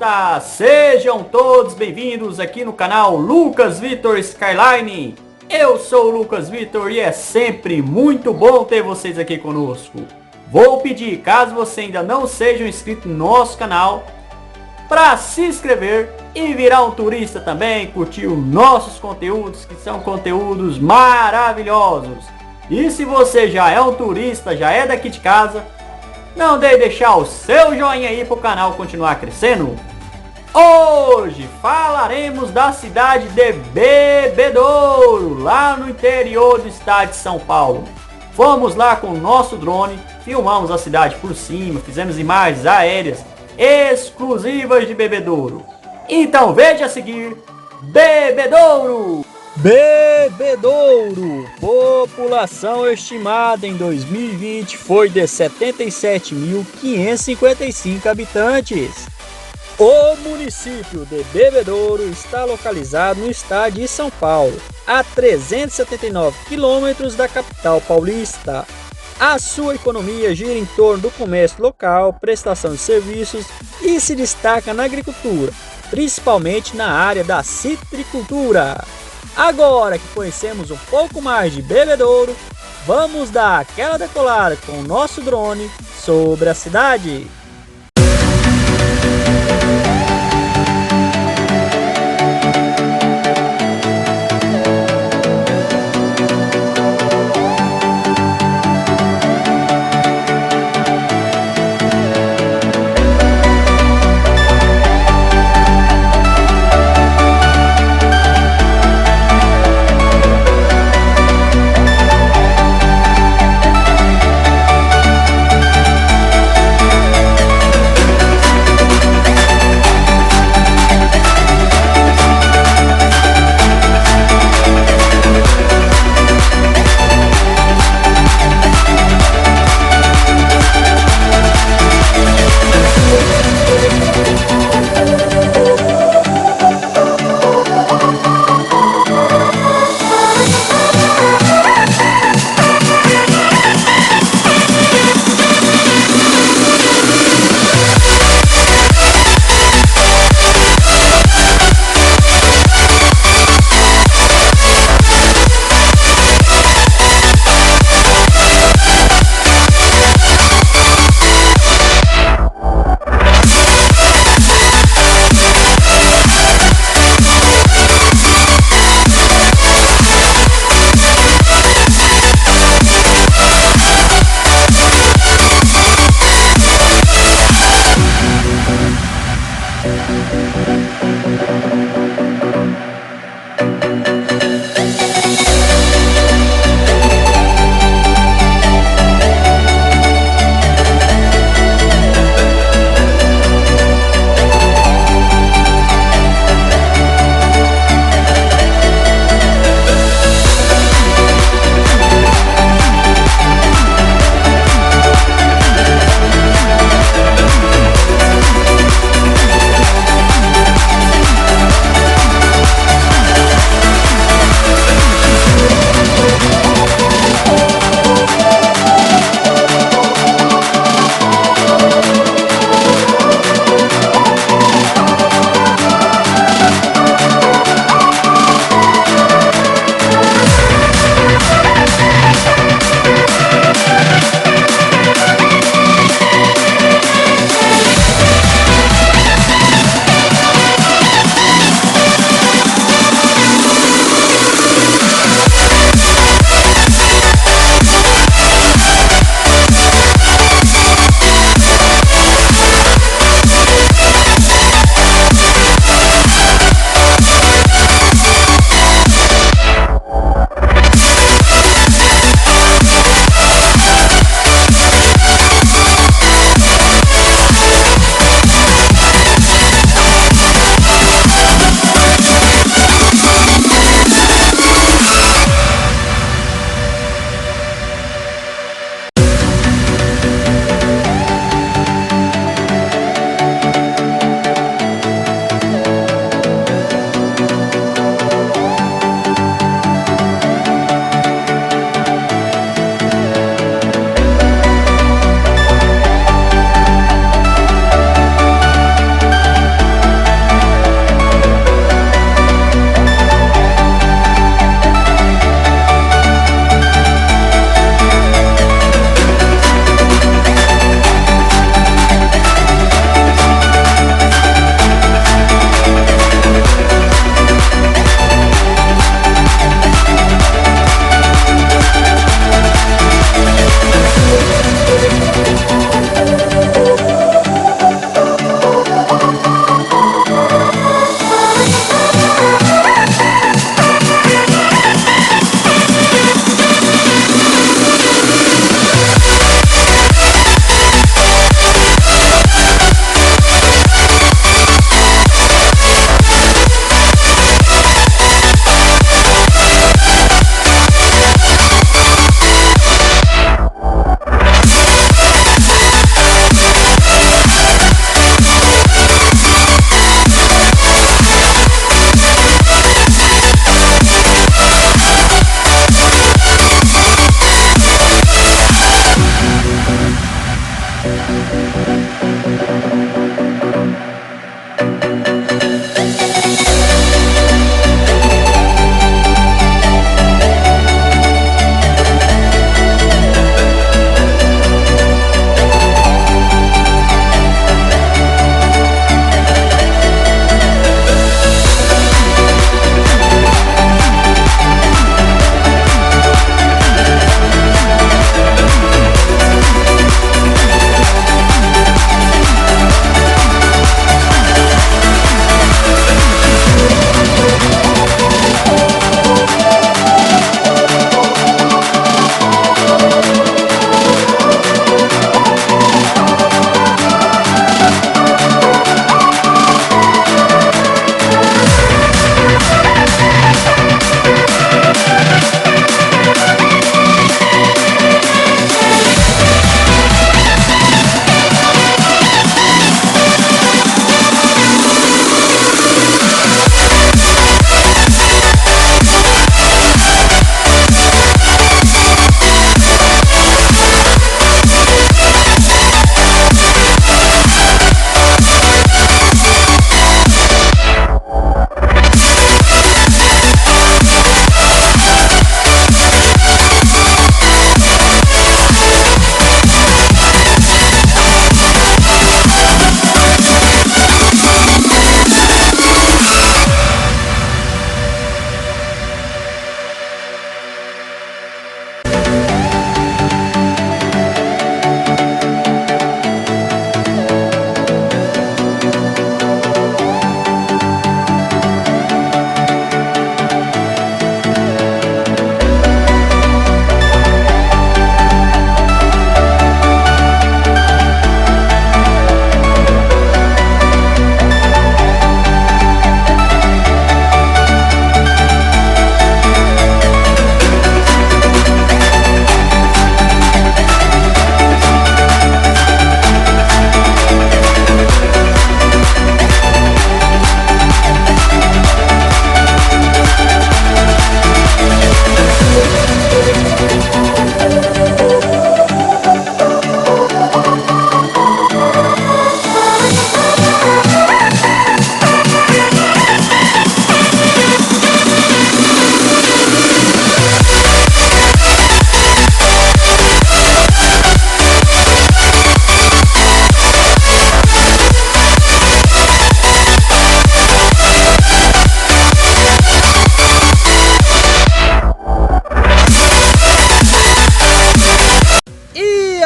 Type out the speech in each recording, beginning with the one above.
galera, sejam todos bem-vindos aqui no canal Lucas Vitor Skyline. Eu sou o Lucas Vitor e é sempre muito bom ter vocês aqui conosco. Vou pedir, caso você ainda não seja inscrito no nosso canal, para se inscrever e virar um turista também, curtir os nossos conteúdos, que são conteúdos maravilhosos. E se você já é um turista, já é daqui de casa, não deixe de deixar o seu joinha aí para o canal continuar crescendo. Hoje falaremos da cidade de Bebedouro, lá no interior do estado de São Paulo. Fomos lá com o nosso drone, filmamos a cidade por cima, fizemos imagens aéreas exclusivas de Bebedouro. Então veja a seguir, Bebedouro! Bebedouro, população estimada em 2020 foi de 77.555 habitantes. O município de Bebedouro está localizado no estado de São Paulo, a 379 quilômetros da capital paulista. A sua economia gira em torno do comércio local, prestação de serviços e se destaca na agricultura, principalmente na área da citricultura. Agora que conhecemos um pouco mais de Bebedouro, vamos dar aquela decolada com o nosso drone sobre a cidade.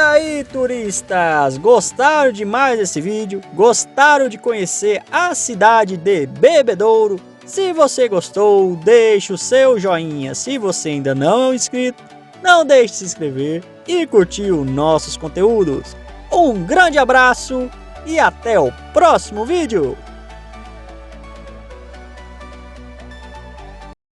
aí, turistas, gostaram demais desse vídeo? Gostaram de conhecer a cidade de Bebedouro? Se você gostou, deixe o seu joinha. Se você ainda não é inscrito, não deixe de se inscrever e curtir os nossos conteúdos. Um grande abraço e até o próximo vídeo!